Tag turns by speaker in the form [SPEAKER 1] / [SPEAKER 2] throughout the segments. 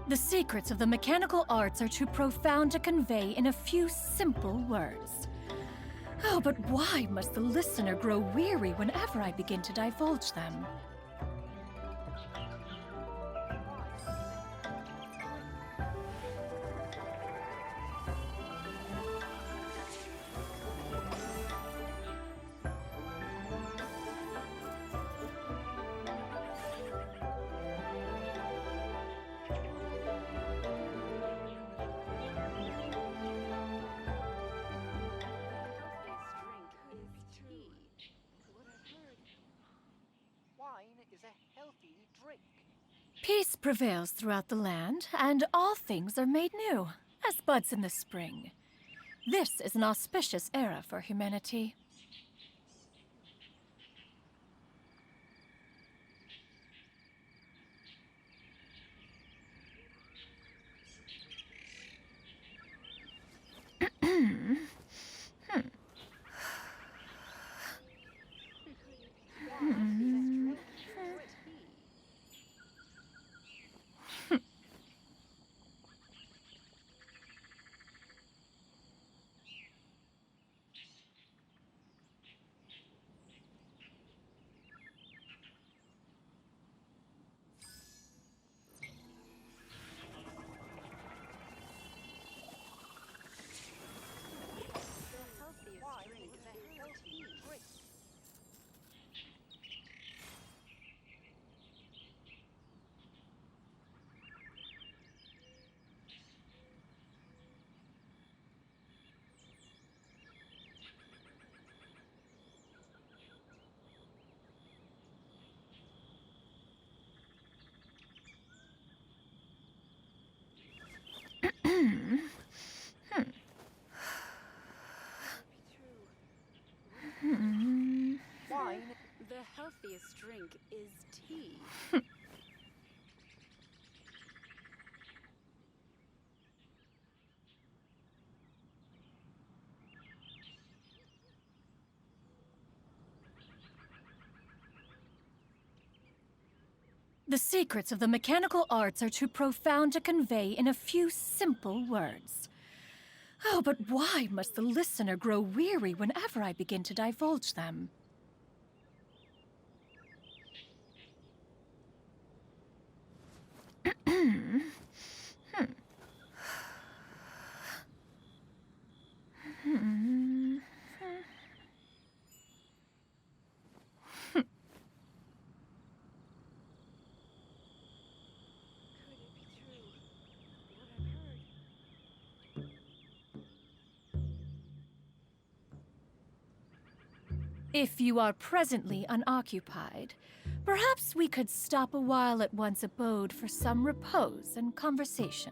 [SPEAKER 1] The secrets of the mechanical arts are too profound to convey in a few simple words. Oh, but why must the listener grow weary whenever I begin to divulge them? Peace prevails throughout the land, and all things are made new, as buds in the spring. This is an auspicious era for humanity.
[SPEAKER 2] The healthiest drink is tea.
[SPEAKER 1] The secrets of the mechanical arts are too profound to convey in a few simple words. Oh, but why must the listener grow weary whenever I begin to divulge them? If you are presently unoccupied, perhaps we could stop a while at one's abode for some repose and conversation.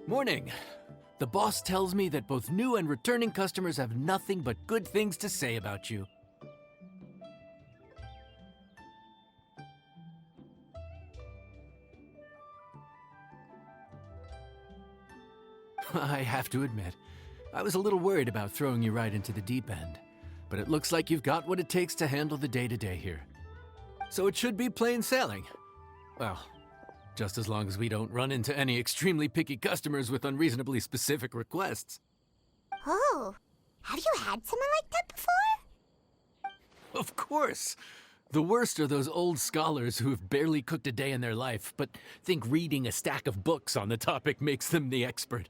[SPEAKER 3] Morning. The boss tells me that both new and returning customers have nothing but good things to say about you. I have to admit, I was a little worried about throwing you right into the deep end, but it looks like you've got what it takes to handle the day-to-day here. So it should be plain sailing. Well, just as long as we don't run into any extremely picky customers with unreasonably specific requests.
[SPEAKER 4] Oh, have you had someone like that before?
[SPEAKER 3] Of course! The worst are those old scholars who have barely cooked a day in their life, but think reading a stack of books on the topic makes them the expert.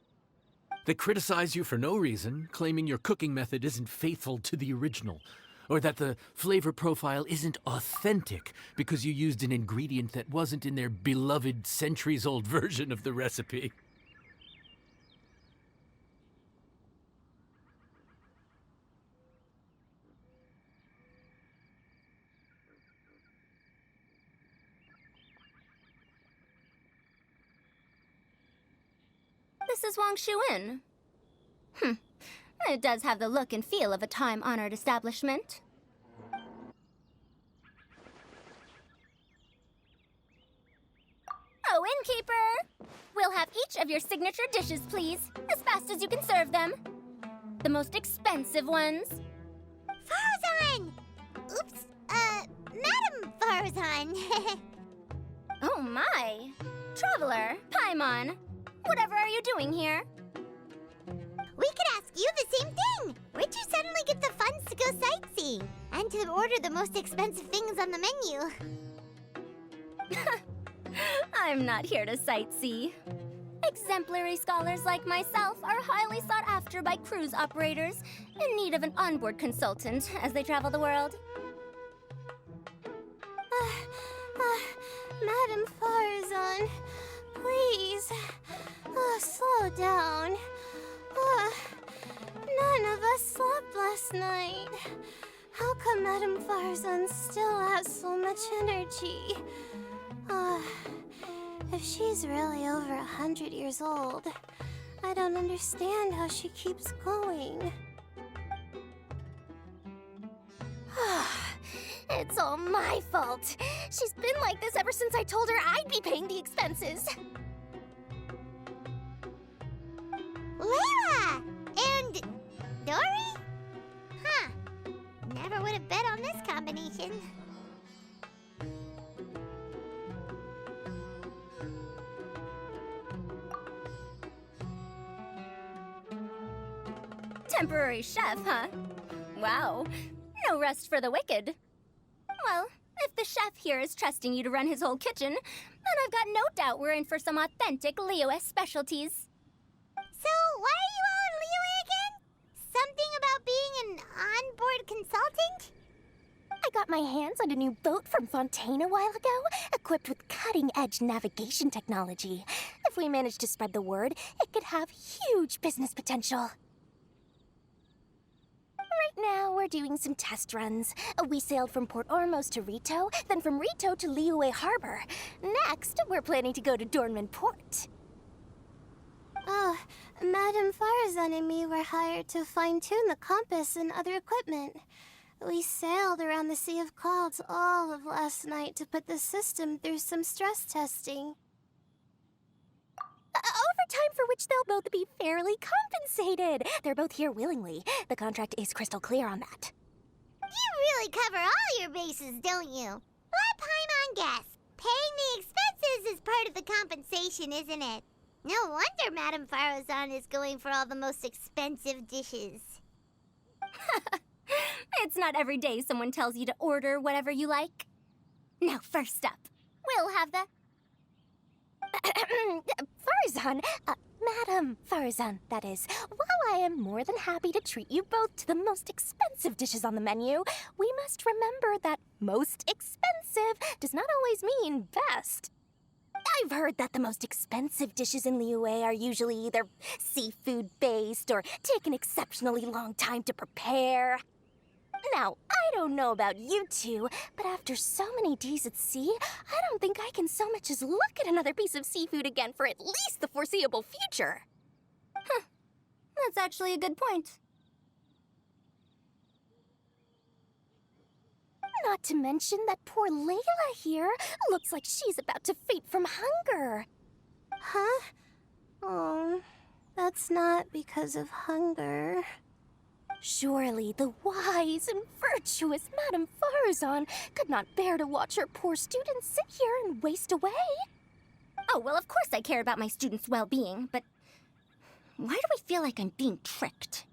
[SPEAKER 3] They criticize you for no reason, claiming your cooking method isn't faithful to the original, Or that the flavor profile isn't authentic because you used an ingredient that wasn't in their beloved centuries-old version of the recipe.
[SPEAKER 5] This is Wang Shuin. It does have the look and feel of a time-honored establishment. Oh, innkeeper! We'll have each of your signature dishes, please, as fast as you can serve them. The most expensive ones.
[SPEAKER 4] Farazan! Oops, Madam Farazan.
[SPEAKER 5] Oh my! Traveler, Paimon, whatever are you doing here?
[SPEAKER 4] We could ask you the same thing. Where'd you suddenly get the funds to go sightseeing? And to order the most expensive things on the menu?
[SPEAKER 5] I'm not here to sightsee. Exemplary scholars like myself are highly sought after by cruise operators in need of an onboard consultant as they travel the world. Madam Farazan, please, slow down. None of us slept last night. How come Madam Farazan still has so much energy? If she's really over 100 years old, I don't understand how she keeps going. It's all my fault. She's been like this ever since I told her I'd be paying the expenses.
[SPEAKER 4] Layla! And Dory? Huh. Never would have bet on this combination.
[SPEAKER 5] Temporary chef, huh? Wow. No rest for the wicked. Well, if the chef here is trusting you to run his whole kitchen, then I've got no doubt we're in for some authentic Liyue specialties.
[SPEAKER 4] So, why are you all in Liyue again? Something about being an onboard consultant?
[SPEAKER 5] I got my hands on a new boat from Fontaine a while ago, equipped with cutting-edge navigation technology. If we manage to spread the word, it could have huge business potential. Right now, we're doing some test runs. We sailed from Port Ormos to Rito, then from Rito to Liyue Harbor. Next, we're planning to go to Dornman Port. Oh, Madam Farazan and me were hired to fine-tune the compass and other equipment. We sailed around the Sea of Clouds all of last night to put the system through some stress testing. Overtime for which they'll both be fairly compensated. They're both here willingly. The contract is crystal clear on that.
[SPEAKER 4] You really cover all your bases, don't you? Let Paimon guess. Paying the expenses is part of the compensation, isn't it? No wonder Madame Farazan is going for all the most expensive dishes.
[SPEAKER 5] It's not every day someone tells you to order whatever you like. Now, first up, we'll have the... Farazan, Madam Farazan, that is. While I am more than happy to treat you both to the most expensive dishes on the menu, we must remember that most expensive does not always mean best. I've heard that the most expensive dishes in Liyue are usually either seafood-based or take an exceptionally long time to prepare. Now, I don't know about you two, but after so many days at sea, I don't think I can so much as look at another piece of seafood again for at least the foreseeable future. Huh. That's actually a good point. Not to mention that poor Layla here looks like she's about to faint from hunger. Huh? Oh, that's not because of hunger. Surely the wise and virtuous Madame Farazan could not bear to watch her poor students sit here and waste away. Oh, well, of course I care about my students' well-being, but why do I feel like I'm being tricked?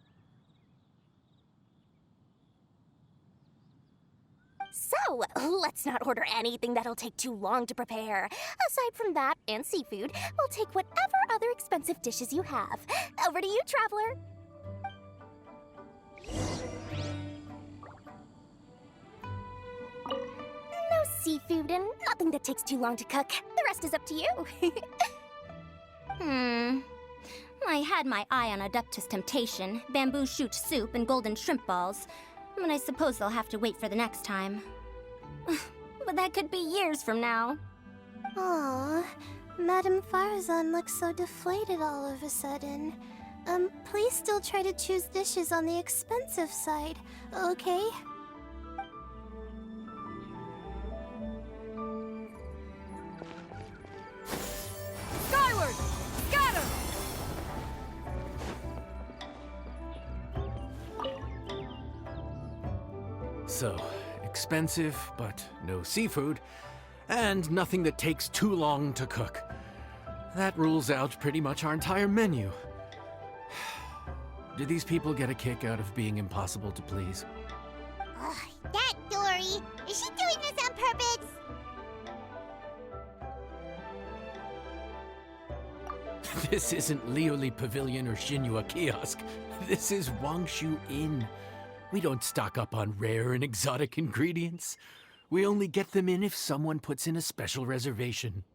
[SPEAKER 5] So, let's not order anything that'll take too long to prepare. Aside from that and seafood, we'll take whatever other expensive dishes you have. Over to you, Traveler. seafood and nothing that takes too long to cook. The rest is up to you. I had my eye on Adeptus Temptation, bamboo shoot soup, and golden shrimp balls. But I suppose they'll have to wait for the next time. But that could be years from now.
[SPEAKER 6] Aww, Madame Farazan looks so deflated all of a sudden. Please still try to choose dishes on the expensive side, okay?
[SPEAKER 1] Skyward! Scatter!
[SPEAKER 3] So, expensive, but no seafood, and nothing that takes too long to cook. That rules out pretty much our entire menu. Do these people get a kick out of being impossible to please?
[SPEAKER 4] Ugh, that Dory! Is she doing this on purpose?
[SPEAKER 3] This isn't Lioli Pavilion or Shinua Kiosk. This is Wangshu Inn. We don't stock up on rare and exotic ingredients. We only get them in if someone puts in a special reservation.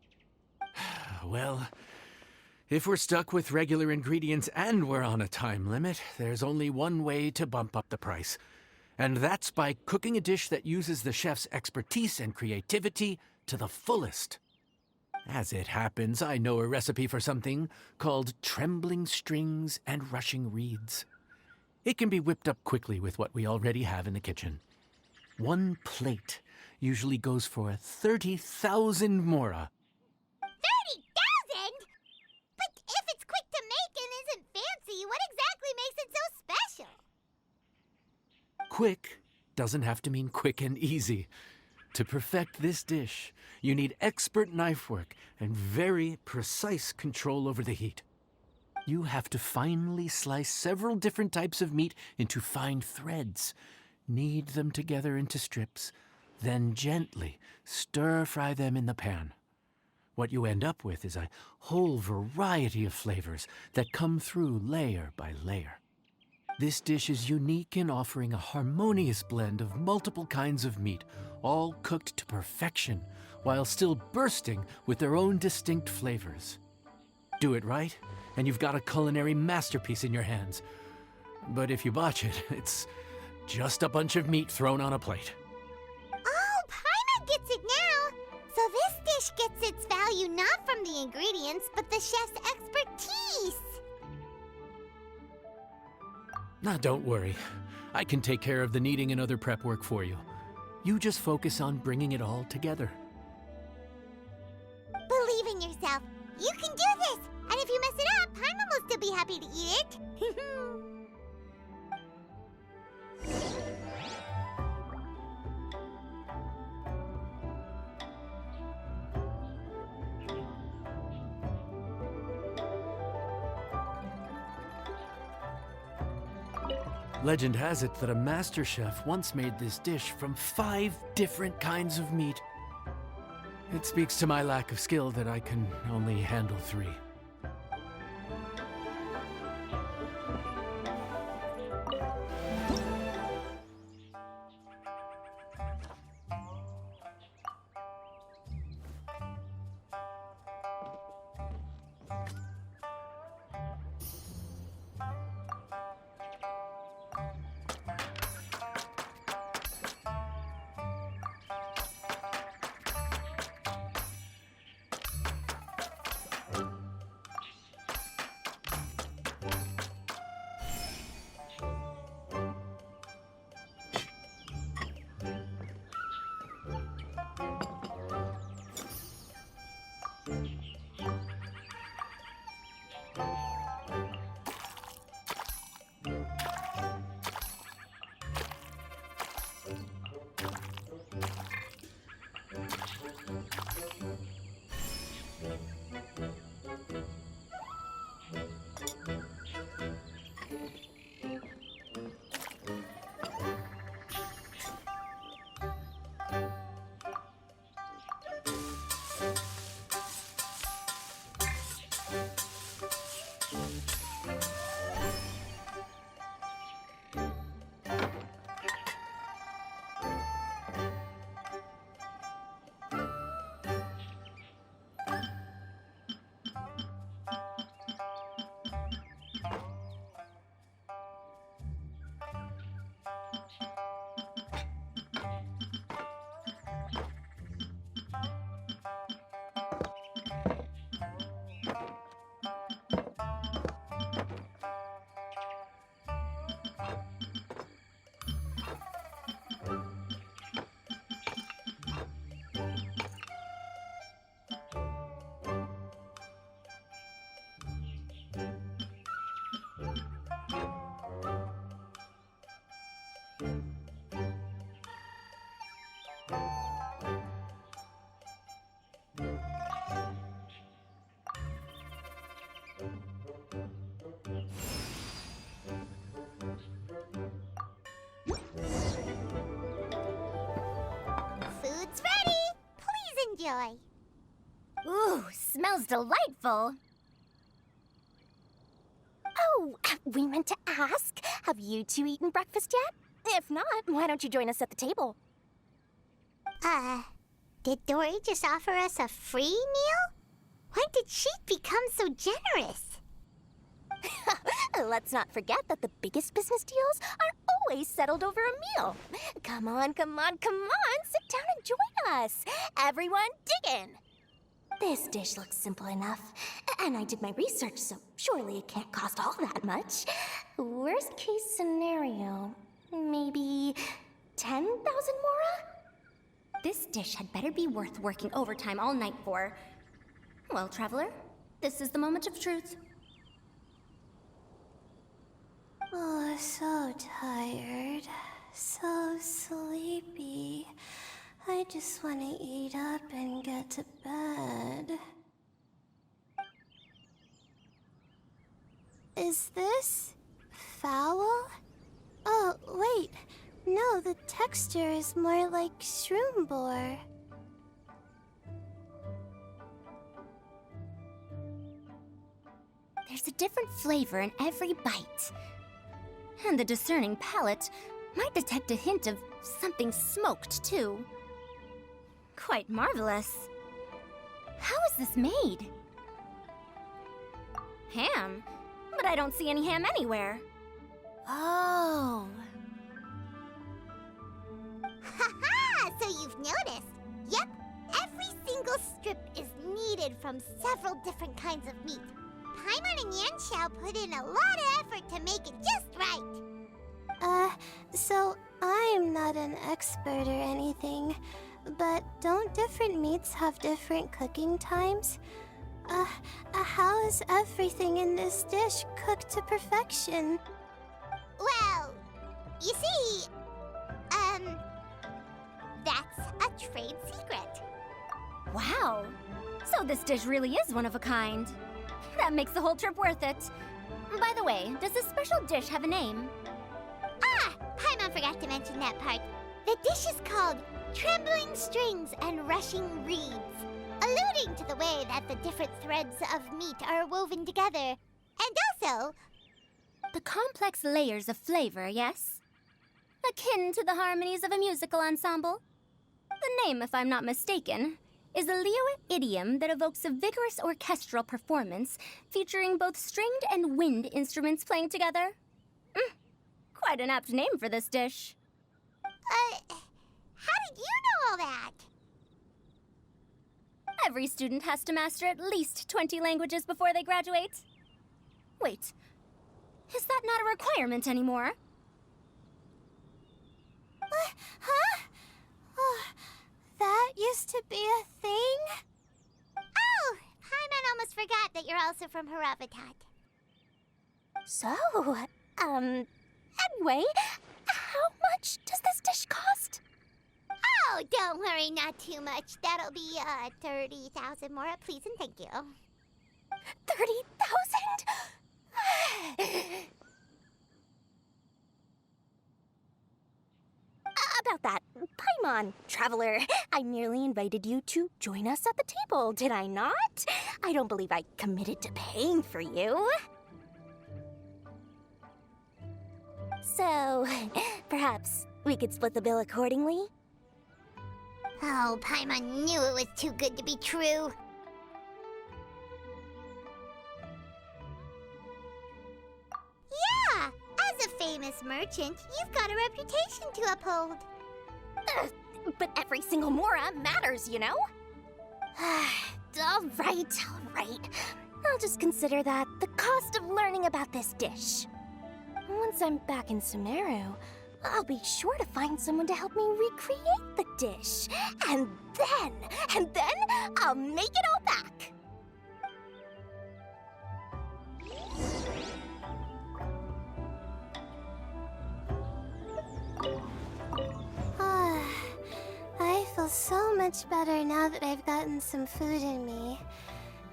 [SPEAKER 3] Well, if we're stuck with regular ingredients and we're on a time limit, there's only one way to bump up the price. And that's by cooking a dish that uses the chef's expertise and creativity to the fullest. As it happens, I know a recipe for something called trembling strings and rushing reeds. It can be whipped up quickly with what we already have in the kitchen. One plate usually goes for 30,000 mora.
[SPEAKER 4] 30,000? But if it's quick to make and isn't fancy, what exactly makes it so special?
[SPEAKER 3] Quick doesn't have to mean quick and easy. To perfect this dish, you need expert knife work and very precise control over the heat. You have to finely slice several different types of meat into fine threads, knead them together into strips, then gently stir-fry them in the pan. What you end up with is a whole variety of flavors that come through layer by layer. This dish is unique in offering a harmonious blend of multiple kinds of meat, all cooked to perfection, while still bursting with their own distinct flavors. Do it right, and you've got a culinary masterpiece in your hands. But if you botch it, it's just a bunch of meat thrown on a plate.
[SPEAKER 4] Oh, Paimon gets it now! So this dish gets its value not from the ingredients, but the chef's expertise!
[SPEAKER 3] Now, don't worry. I can take care of the kneading and other prep work for you. You just focus on bringing it all together.
[SPEAKER 4] Believe in yourself. You can do this! And if you mess it up, Paimon will still be happy to eat it.
[SPEAKER 3] Legend has it that a master chef once made this dish from 5 different kinds of meat. It speaks to my lack of skill that I can only handle 3.
[SPEAKER 4] enjoy.
[SPEAKER 5] Ooh, smells delightful. Oh, we meant to ask, have you two eaten breakfast yet? If not, why don't you join us at the table?
[SPEAKER 4] Did Dory just offer us a free meal? When did she become so generous?
[SPEAKER 5] Let's not forget that the biggest business deals are always settled over a meal. Come on, come on, come on, sit down and join us. Everyone, dig in. This dish looks simple enough, and I did my research, so surely it can't cost all that much. Worst case scenario, maybe 10,000 mora? This dish had better be worth working overtime all night for. Well, traveler, this is the moment of truth.
[SPEAKER 6] Oh, so tired. So sleepy. I just want to eat up and get to bed. Is this foul? Oh, wait. No, the texture is more like shroom boar.
[SPEAKER 5] There's a different flavor in every bite. And the discerning palate might detect a hint of something smoked, too. Quite marvelous. How is this made? Ham? But I don't see any ham anywhere. Oh.
[SPEAKER 4] Haha! So you've noticed. Yep, every single strip is kneaded from several different kinds of meat. Paimon and Yanxiao put in a lot of effort to make it just right.
[SPEAKER 6] So I'm not an expert or anything, but don't different meats have different cooking times? How is everything in this dish cooked to perfection?
[SPEAKER 4] Well, you see, that's a trade secret.
[SPEAKER 5] Wow. So this dish really is one of a kind. That makes the whole trip worth it. By the way, does this special dish have a name?
[SPEAKER 4] Ah! Paimon forgot to mention that part. The dish is called Trembling Strings and Rushing Reeds, alluding to the way that the different threads of meat are woven together. And also,
[SPEAKER 5] The complex layers of flavor, yes? Akin to the harmonies of a musical ensemble? The name, if I'm not mistaken, is a Liyue idiom that evokes a vigorous orchestral performance featuring both stringed and wind instruments playing together. Quite an apt name for this dish.
[SPEAKER 4] how did you know all that?
[SPEAKER 5] Every student has to master at least 20 languages before they graduate. Wait, is that not a requirement anymore?
[SPEAKER 6] Huh? Oh, that used to be a thing?
[SPEAKER 4] Oh, Paimon almost forgot that you're also from Haravatat.
[SPEAKER 5] So, anyway, how much does this dish cost?
[SPEAKER 4] Oh, don't worry, not too much. That'll be, 30,000 more, please and thank you.
[SPEAKER 5] 30,000? About that, Paimon, traveler, I nearly invited you to join us at the table, did I not? I don't believe I committed to paying for you. So, perhaps we could split the bill accordingly?
[SPEAKER 4] Oh, Paimon knew it was too good to be true. Yeah, as a famous merchant, you've got a reputation to uphold.
[SPEAKER 5] But every single mora matters, you know? All right. I'll just consider that the cost of learning about this dish. Once I'm back in Sumeru, I'll be sure to find someone to help me recreate the dish. And then I'll make it all back.
[SPEAKER 6] I feel so much better now that I've gotten some food in me.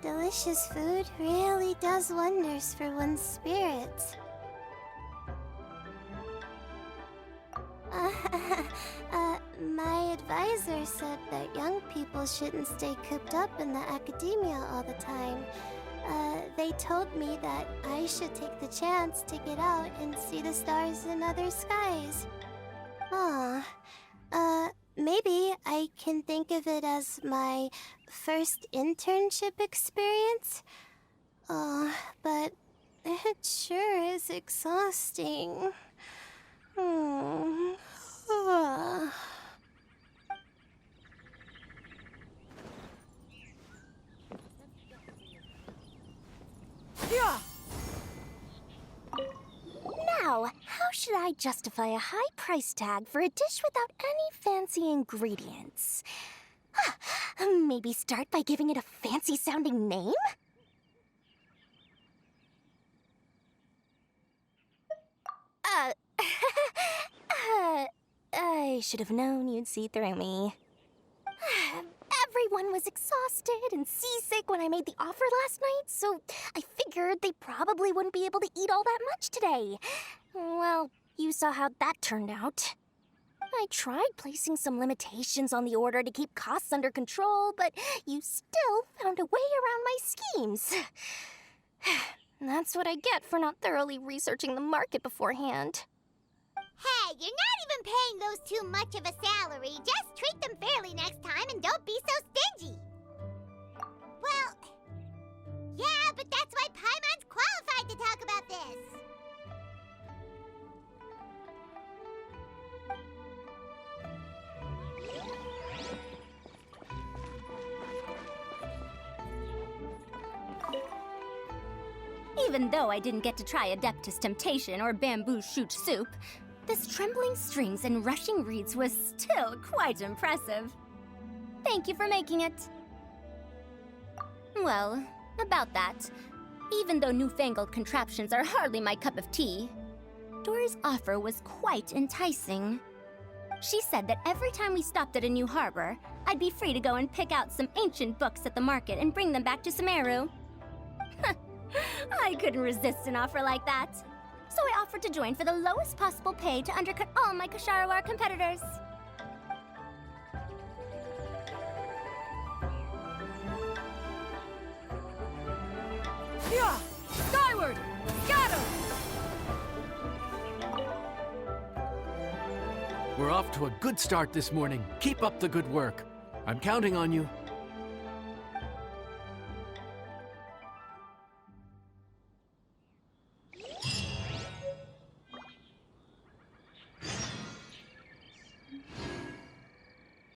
[SPEAKER 6] Delicious food really does wonders for one's spirits. My advisor said that young people shouldn't stay cooped up in the academia all the time. They told me that I should take the chance to get out and see the stars in other skies. Maybe I can think of it as my first internship experience. But it sure is exhausting.
[SPEAKER 1] Yeah!
[SPEAKER 5] Now, how should I justify a high price tag for a dish without any fancy ingredients? Maybe start by giving it a fancy-sounding name? I should have known you'd see through me. Everyone was exhausted and seasick when I made the offer last night, so I figured they probably wouldn't be able to eat all that much today. Well, you saw how that turned out. I tried placing some limitations on the order to keep costs under control, but you still found a way around my schemes. That's what I get for not thoroughly researching the market beforehand.
[SPEAKER 4] Hey, you're not even paying those too much of a salary. Just treat them fairly next time and don't be so stingy. Well, yeah, but that's why Paimon's qualified to talk about this.
[SPEAKER 5] Even though I didn't get to try Adeptus Temptation or Bamboo Shoot Soup, this trembling strings and rushing reeds was still quite impressive. Thank you for making it. Well, about that, even though newfangled contraptions are hardly my cup of tea, Dory's offer was quite enticing. She said that every time we stopped at a new harbor, I'd be free to go and pick out some ancient books at the market and bring them back to Sumeru. I couldn't resist an offer like that. So I offered to join for the lowest possible pay to undercut all my Kasharawar competitors.
[SPEAKER 1] Yeah! Skyward! Scatter!
[SPEAKER 3] We're off to a good start this morning. Keep up the good work. I'm counting on you.